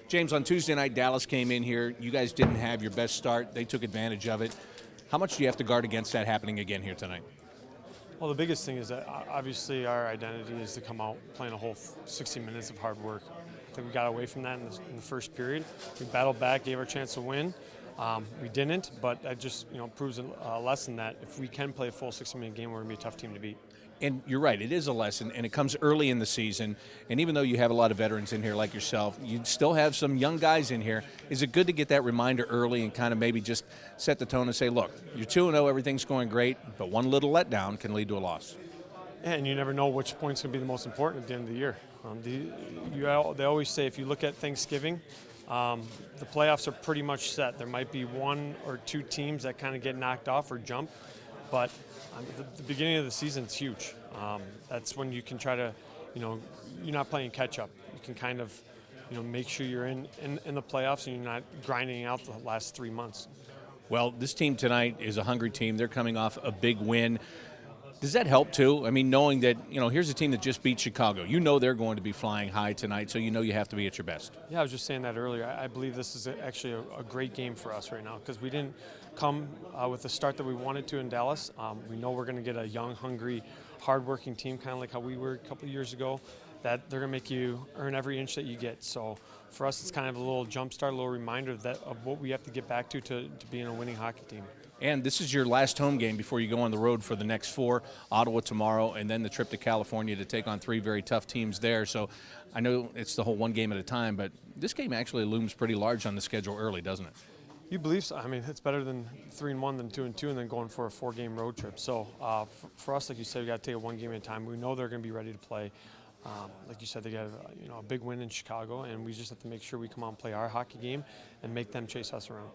James, on Tuesday night, Dallas came in here. You guys didn't have your best start. They took advantage of it. How much do you have to guard against that happening again here tonight? Well, the biggest thing is that obviously our identity is to come out playing a whole 60 minutes of hard work. I think we got away from that in the first period. We battled back, gave our chance to win. We didn't, but that just proves a lesson that if we can play a full 60-minute game, we're going to be a tough team to beat. And you're right, it is a lesson, and it comes early in the season. And even though you have a lot of veterans in here like yourself, you still have some young guys in here. Is it good to get that reminder early and kind of maybe just set the tone and say, look, you're 2-0, everything's going great, but one little letdown can lead to a loss? Yeah, and you never know which point's going to be the most important at the end of the year. They always say if you look at Thanksgiving, the playoffs are pretty much set. There might be one or two teams that kind of get knocked off or jump, but the beginning of the season is huge. That's when you can try to, you're not playing catch up. You can kind of, make sure you're in the playoffs and you're not grinding out the last 3 months. Well, this team tonight is a hungry team. They're coming off a big win. Does that help too? I mean, knowing that, here's a team that just beat Chicago. They're going to be flying high tonight, so you have to be at your best. Yeah, I was just saying that earlier. I believe this is actually a great game for us right now because we didn't come with the start that we wanted to in Dallas. We know we're going to get a young, hungry, hardworking team, kind of like how we were a couple of years ago, that they're going to make you earn every inch that you get. So for us, it's kind of a little jump start, a little reminder of what we have to get back to being a winning hockey team. And this is your last home game before you go on the road for the next 4, Ottawa tomorrow, and then the trip to California to take on 3 very tough teams there. So I know it's the whole one game at a time, but this game actually looms pretty large on the schedule early, doesn't it? You believe so. I mean, it's better than 3-1 than 2-2 and then going for a 4-game road trip. So for us, like you said, we got to take it one game at a time. We know they're going to be ready to play. Like you said, they got a big win in Chicago, and we just have to make sure we come out and play our hockey game and make them chase us around.